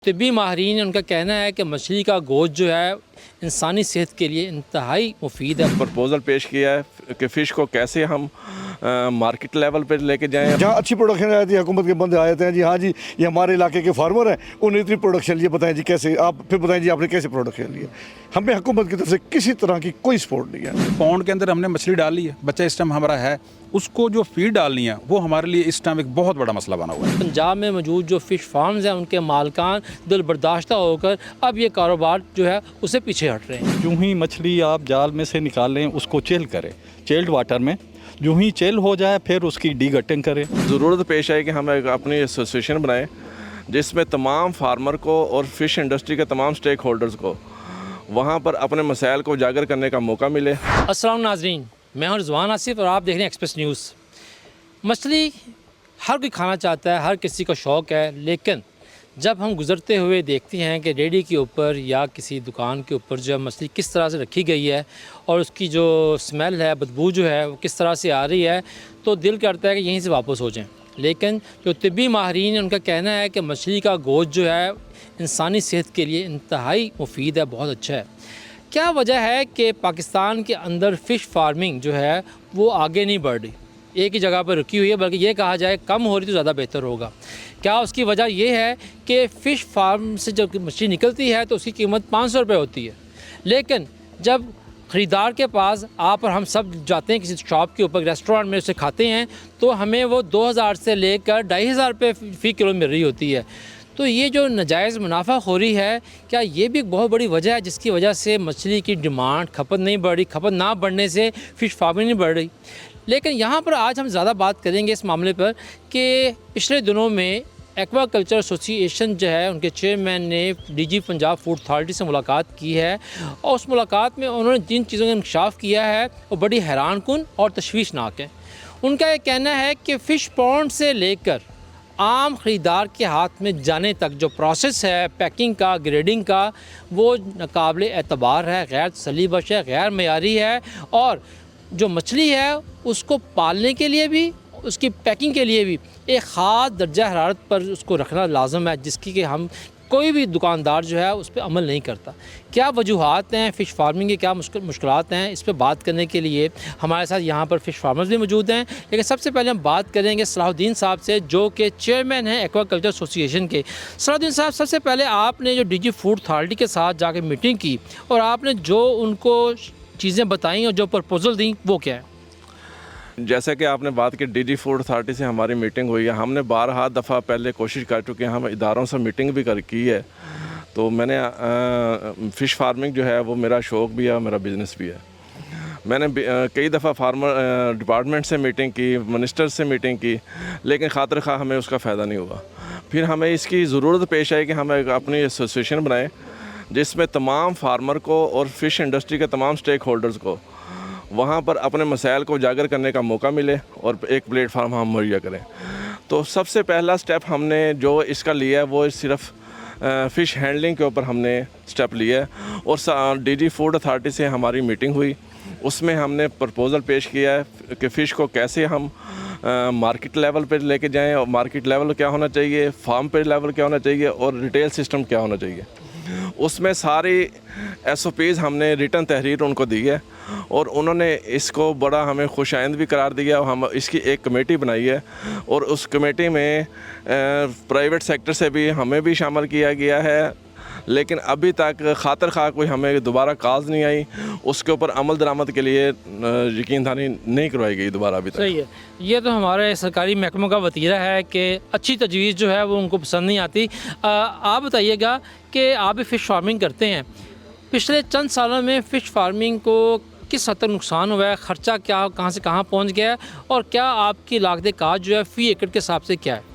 तिब्बी माहिरीन ने उनका कहना है कि मछली का गोश्त जो है इंसानी सेहत के लिए इंतहाई मुफीद है। प्रपोज़ल पेश किया है कि फ़िश को कैसे हम मार्केट लेवल पर लेके जाएं। जहाँ अच्छी प्रोडक्शन आ जाती है, हुकूमत के बंदे आ जाते हैं जी, हाँ जी ये हमारे इलाके के फार्मर हैं, उन्हें इतनी प्रोडक्शन लिए, बताएं जी कैसे, आप फिर बताएं जी आपने कैसे प्रोडक्शन लिए। हमें हुकूमत की तरफ से किसी तरह की कोई सपोर्ट नहीं है। पौंड के अंदर हमने मछली डाली है, बच्चा इस टाइम हमारा है, उसको जो फीड डालनी है वो हमारे लिए इस टाइम एक बहुत बड़ा मसला बना हुआ है। पंजाब में मौजूद जो फ़िश फार्म्स हैं उनके मालकान दिल बर्दाश्ता होकर अब ये कारोबार जो है उसे पीछे हट रहे हैं। यूँ ही मछली आप जाल में से निकालें, उसको चिल करें चिल्ड वाटर में, यूँ ही चिल हो जाए फिर उसकी डीगटिंग करें। ज़रूरत पेश आई कि हम एक अपनी एसोसिएशन बनाएं जिसमें तमाम फार्मर को और फ़िश इंडस्ट्री के तमाम स्टेक होल्डर्स को वहाँ पर अपने मसाइल को उजागर करने का मौका मिले। अस्सलाम नाज़रीन, मैं हूं रिजवान आसिफ और आप देख रहे हैं एक्सप्रेस न्यूज़। मछली हर कोई खाना चाहता है, हर किसी को शौक़ है, लेकिन जब हम गुज़रते हुए देखते हैं कि रेडी के ऊपर या किसी दुकान के ऊपर जो मछली किस तरह से रखी गई है और उसकी जो स्मेल है, बदबू जो है वो किस तरह से आ रही है, तो दिल करता है कि यहीं से वापस हो जाएं। लेकिन जो तिब्बी माहिरीन है उनका कहना है कि मछली का गोश्त जो है इंसानी सेहत के लिए इंतहाई मुफीद है, बहुत अच्छा है। क्या वजह है कि पाकिस्तान के अंदर फ़िश फार्मिंग जो है वो आगे नहीं बढ़ रही, एक ही जगह पर रुकी हुई है, बल्कि ये कहा जाए कम हो रही तो ज़्यादा बेहतर होगा। क्या उसकी वजह ये है कि फ़िश फार्म से जब मछली निकलती है तो उसकी कीमत 500 रुपये होती है, लेकिन जब ख़रीदार के पास आप और हम सब जाते हैं किसी शॉप के ऊपर, रेस्टोरेंट में उसे खाते हैं, तो हमें वो 2000 से लेकर 2500 रुपये फ़ी किलो मिल रही होती है। तो ये जो नाजायज़ मुनाफाखोरी है, क्या ये भी एक बहुत बड़ी वजह है जिसकी वजह से मछली की डिमांड, खपत नहीं बढ़ रही, खपत ना बढ़ने से फ़िश फार्मिंग नहीं बढ़ रही। लेकिन यहाँ पर आज हम ज़्यादा बात करेंगे इस मामले पर कि पिछले दिनों में एक्वाकल्चर एसोसिएशन जो है उनके चेयरमैन ने डीजी पंजाब फूड अथॉरिटी से मुलाकात की है और उस मुलाकात में उन्होंने जिन चीज़ों का इंकशाफ किया है वो बड़ी हैरानकुन और तशवीशनाक है। उनका ये कहना है कि फ़िश पॉन्ड से लेकर आम ख़रीदार के हाथ में जाने तक जो प्रोसेस है पैकिंग का, ग्रेडिंग का, वो नाकाबिले एतबार है, गैर तसल्लीबख्श है, गैर मयारी है, और जो मछली है उसको पालने के लिए भी, उसकी पैकिंग के लिए भी एक ख़ास दर्जा हरारत पर उसको रखना लाजम है, जिसकी कि हम कोई भी दुकानदार जो है उस पर अमल नहीं करता। क्या वजूहात हैं फ़िश फार्मिंग के, क्या मुश्किलात हैं, इस पर बात करने के लिए हमारे साथ यहाँ पर फ़िश फार्मर्स भी मौजूद हैं। लेकिन सबसे पहले हम बात करेंगे सलाहुद्दीन साहब से, जो कि चेयरमैन हैं एक्वाकल्चर एसोसिएशन के। सलाहुद्दीन साहब, सबसे पहले आपने जो डीजी फूड अथॉरिटी के साथ जाके मीटिंग की और आपने जो उनको चीज़ें बताई और जो प्रपोज़ल दी, वो क्या है? जैसा कि आपने बात की, डीजी फूड अथॉरिटी से हमारी मीटिंग हुई है। हमने 12 दफ़ा पहले कोशिश कर चुके हैं, हम इदारों से मीटिंग भी की है। तो मैंने फ़िश फार्मिंग जो है वो मेरा शौक़ भी है, मेरा बिज़नेस भी है। मैंने कई दफ़ा फार्मर डिपार्टमेंट से मीटिंग की, मिनिस्टर से मीटिंग की, लेकिन खातिर खा हमें उसका फ़ायदा नहीं हुआ। फिर हमें इसकी ज़रूरत पेश आई कि हम एक अपनी एसोसिएशन बनाएं जिसमें तमाम फार्मर को और फ़िश इंडस्ट्री के तमाम स्टेक होल्डर्स को वहाँ पर अपने मसाइल को उजागर करने का मौका मिले और एक प्लेटफार्म हम मुहैया करें। तो सबसे पहला स्टेप हमने जो इसका लिया है वो सिर्फ फ़िश हैंडलिंग के ऊपर हमने स्टेप लिया है और डीजी फूड अथॉरिटी से हमारी मीटिंग हुई। उसमें हमने प्रपोज़ल पेश किया है कि फ़िश को कैसे हम मार्केट लेवल पर लेके जाएं, और मार्केट लेवल क्या होना चाहिए, फार्म पे लेवल क्या होना चाहिए और रिटेल सिस्टम क्या होना चाहिए। उसमें सारी SOPs हमने रिटन तहरीर उनको दी है और उन्होंने इसको बड़ा हमें खुशाइंद भी करार दिया और हम इसकी एक कमेटी बनाई है और उस कमेटी में प्राइवेट सेक्टर से भी हमें भी शामिल किया गया है, लेकिन अभी तक खातिर खा कोई हमें दोबारा कॉल्स नहीं आई, उसके ऊपर अमल दरामद के लिए यकीन दहानी नहीं करवाई गई दोबारा अभी तक। सही है, ये तो हमारे सरकारी महकमों का वतीरा है कि अच्छी तजवीज़ जो है वो उनको पसंद नहीं आती। आप बताइएगा कि आप भी फ़िश फार्मिंग करते हैं, पिछले चंद सालों में फ़िश फार्मिंग को किस हद तक नुकसान हुआ है, ख़र्चा क्या, कहाँ से कहाँ पहुँच गया है, और क्या आपकी लागत काज जो है फ़ी एकड़ के हिसाब से क्या है?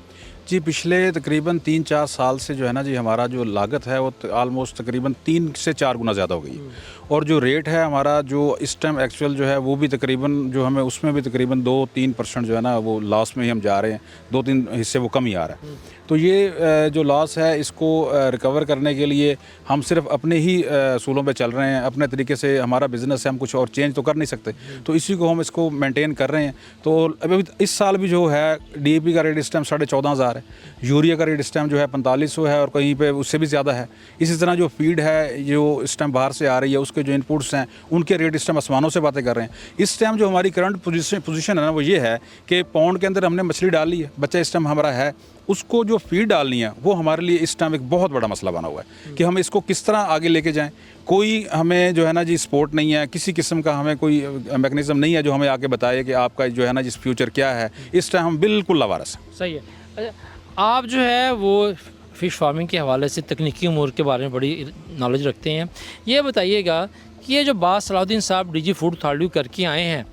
जी, पिछले तकरीबन 3-4 साल से जो है ना जी, हमारा जो लागत है वो आलमोस्ट तकरीबन 3 से 4 गुना ज़्यादा हो गई है। और जो रेट है हमारा जो इस टाइम एक्चुअल जो है वो भी तकरीबन जो हमें उसमें भी तकरीबन 2-3% जो है ना वो लॉस में ही हम जा रहे हैं, 2-3 हिस्से वो कम ही आ रहा है। तो ये जो लॉस है इसको रिकवर करने के लिए हम सिर्फ अपने ही असूलों पे चल रहे हैं, अपने तरीके से हमारा बिज़नेस है, हम कुछ और चेंज तो कर नहीं सकते, तो इसी को हम इसको मेंटेन कर रहे हैं। तो अभी इस साल भी जो है DAP का रेट इस टाइम 14,500 है, रहा है। यूरिया का रेट इस टाइम जो है 4500 है और कहीं पे उससे भी ज़्यादा है। इसी तरह जो फीड है जो इस टाइम बाहर से आ रही है उसके जो इनपुट्स हैं उनके रेट इस टाइम आसमानों से बातें कर रहे हैं। इस टाइम जो हमारी करंट पोजीशन है ना वो ये है कि पौंड के अंदर हमने मछली डाल ली है, बच्चा इस टाइम हमारा है, उसको जो फीड डालनी है वो हमारे लिए इस टाइम एक बहुत बड़ा मसला बना हुआ है कि हम इसको किस तरह आगे लेके जाएं। कोई हमें जो है ना जी सपोर्ट नहीं है, किसी किस्म का हमें कोई मैकेनिज्म नहीं है जो हमें आके बताए कि आपका जो है ना जिस फ्यूचर क्या है। इस टाइम हम बिल्कुल लावारस हैं। सही है। अच्छा, आप जो है वो फ़िश फार्मिंग के हवाले से तकनीकी उमूर के बारे में बड़ी नॉलेज रखते हैं। ये बताइएगा कि ये जो बात सलाउद्दीन साहब डीजी फूड अथॉरिटी करके आए हैं,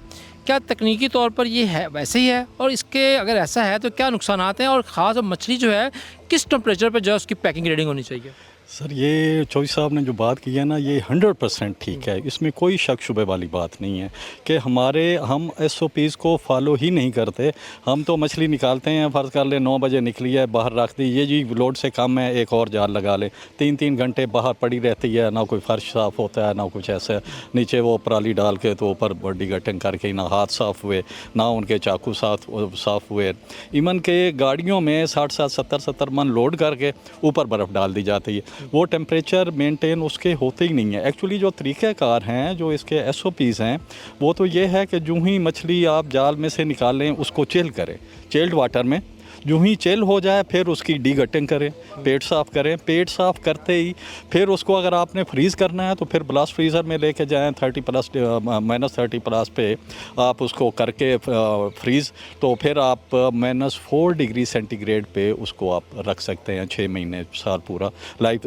क्या तकनीकी तौर पर ये है वैसे ही है, और इसके अगर ऐसा है तो क्या नुकसानात हैं, और ख़ास मछली जो है किस टेम्परेचर पर जो है उसकी पैकिंग रेडिंग होनी चाहिए? सर ये चौधरी साहब ने जो बात की है ना ये 100% ठीक है, इसमें कोई शक शुबे वाली बात नहीं है कि हम SOPs को फॉलो ही नहीं करते। हम तो मछली निकालते हैं, फ़र्ज़ कर ले 9 बजे निकली है, बाहर रख दी, ये जी लोड से कम है एक और जाल लगा ले, 3-3 घंटे बाहर पड़ी रहती है, ना कोई फ़र्श साफ़ होता है ना कुछ ऐसा, नीचे वो पराली डाल के तो ऊपर बॉडी गटिंग करके ना हाथ साफ़ हुए ना उनके चाकू साफ़ हुए। इवन के गाड़ियों में 60-60 70-70 मन लोड करके ऊपर बर्फ़ डाल दी जाती है, वो टेम्परेचर मेंटेन उसके होते ही नहीं है। एक्चुअली जो तरीक़ेकार हैं जो इसके SOPs हैं वो तो ये है कि जो ही मछली आप जाल में से निकालें उसको चिल करें, चिल्ड वाटर में, जो ही चिल हो जाए फिर उसकी डीगटिंग करें, पेट साफ़ करें, पेट साफ़ करते ही फिर उसको अगर आपने फ्रीज़ करना है तो फिर ब्लास्ट फ्रीज़र में लेके जाएं, -30+ पे आप उसको करके फ्रीज़, तो फिर आप -4 डिग्री सेंटीग्रेड पे उसको आप रख सकते हैं 6 महीने साल पूरा।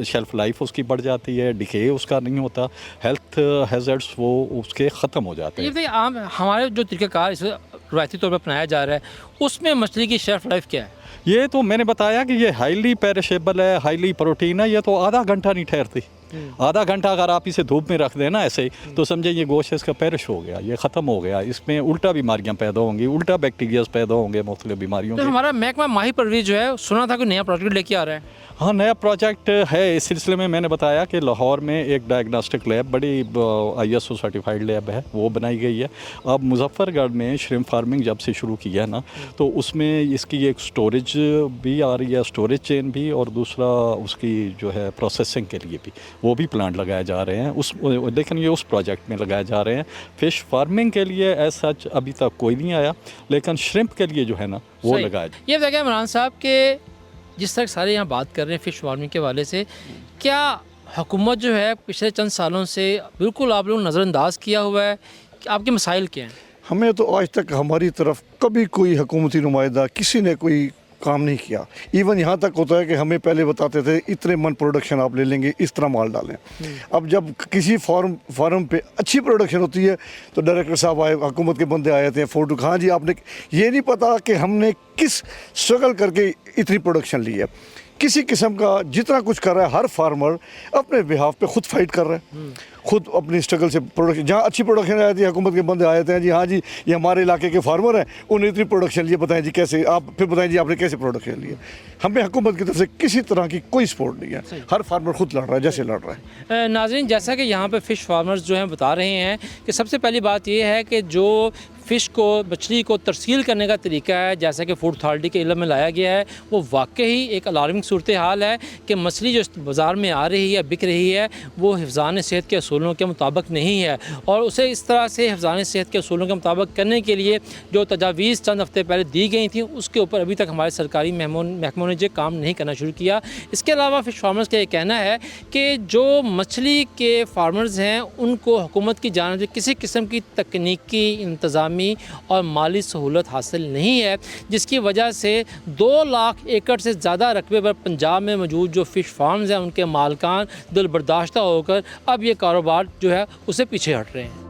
शेल्फ़ लाइफ उसकी बढ़ जाती है, डिके उसका नहीं होता, हेल्थ हैज़र्ड्स वो उसके ख़त्म हो जाते हैं। ये बताइए, आम हमारे जो तरीक़ाकार इस रवायती तौर पर अपनाया जा रहा है उसमें मछली की शेल्फ़ लाइफ क्या है? ये तो मैंने बताया कि ये हाईली पेरिशेबल है, हाईली प्रोटीन है, ये तो आधा घंटा नहीं ठहरती। आधा घंटा अगर आप इसे धूप में रख देना ऐसे ही तो समझे ये गोश्त इसका पेरिश हो गया, ये ख़त्म हो गया, इसमें उल्टा बीमारियां पैदा होंगी, उल्टा बैक्टीरियाज पैदा होंगे मुख्तलिफ बीमारियों तो के। हमारा महकमा माही परवरिश जो है सुना था कि नया प्रोजेक्ट लेके आ रहा है। हाँ, नया प्रोजेक्ट है। इस सिलसिले में मैंने बताया कि लाहौर में एक डायग्नोस्टिक लैब, बड़ी ISO सर्टिफाइड लैब है, वो बनाई गई है। अब मुजफ्फरगढ़ में श्रिम्प फार्मिंग जब से शुरू की है ना तो उसमें इसकी एक स्टोरेज भी आ रही है, स्टोरेज चेन भी, और दूसरा उसकी जो है प्रोसेसिंग के लिए भी वो भी प्लांट लगाए जा रहे हैं लेकिन ये उस प्रोजेक्ट में लगाए जा रहे हैं। फ़िश फार्मिंग के लिए एज सच अभी तक कोई नहीं आया, लेकिन श्रिम्प के लिए जो है ना वो लगाया। ये बताइए इमरान साहब के जिस तरह सारे यहाँ बात कर रहे हैं फ़िश फार्मिंग के वाले से, क्या हुकूमत जो है पिछले चंद सालों से बिल्कुल आप लोग नज़रअंदाज किया हुआ है कि आपके मसाइल क्या हैं? हमें तो आज तक हमारी तरफ कभी कोई हुकूमती नुमाइंदा किसी ने कोई काम नहीं किया। इवन यहाँ तक होता है कि हमें पहले बताते थे इतने मन प्रोडक्शन आप ले लेंगे, इस तरह माल डालें। अब जब किसी फार्म पे अच्छी प्रोडक्शन होती है तो डायरेक्टर साहब आए, हुकूमत के बंदे आए थे, फ़ोटो, हाँ जी आपने ये नहीं पता कि हमने किस स्ट्रगल करके इतनी प्रोडक्शन ली है। किसी किस्म का जितना कुछ कर रहा है हर फार्मर अपने बिहाफ पे खुद फाइट कर रहा है, खुद अपनी स्ट्रगल से प्रोडक्शन, जहाँ अच्छी प्रोडक्शन आई थी हुकूमत के बंदे आए थे, जी हाँ जी ये हमारे इलाके के फार्मर हैं, उन्होंने इतनी प्रोडक्शन ली, बताएं जी कैसे, आप फिर बताएं जी आपने कैसे प्रोडक्शन ली है। हमें हुकूमत की तरफ से किसी तरह की कोई सपोर्ट नहीं है, हर फार्मर खुद लड़ रहा है जैसे लड़ रहा है। नाज़रीन, जैसा कि यहाँ पे फ़िश फार्मर्स जो हैं बता रहे हैं कि सबसे पहली बात ये है कि जो फ़िश को, मछली को तरसील करने का तरीका है जैसा कि फूड अथॉरिटी के इल्म में लाया गया है, वो वाकई एक अलार्मिंग सूरत हाल है कि मछली जो बाज़ार में आ रही है, बिक रही है, वो हिफ़्ज़ान सेहत के असूलों के मुताबिक नहीं है, और उसे इस तरह से हिफ़्ज़ान सेहत के असूलों के मुताबिक करने के लिए जो तजावीज़ चंद हफ्ते पहले दी गई थी उसके ऊपर अभी तक हमारे सरकारी महकमों ने जो काम नहीं करना शुरू किया। इसके अलावा फ़िश फार्मर्स का ये कहना है कि जो मछली के फार्मर्स हैं उनको हुकूमत की जानिब से किसी किस्म की तकनीकी, इंतज़ामी और माली सहूलत हासिल नहीं है, जिसकी वजह से 2 लाख एकड़ से ज़्यादा रकबे पर पंजाब में मौजूद जो फ़िश फार्म्स हैं उनके मालकान दिल बर्दाश्ता होकर अब ये कारोबार जो है उसे पीछे हट रहे हैं।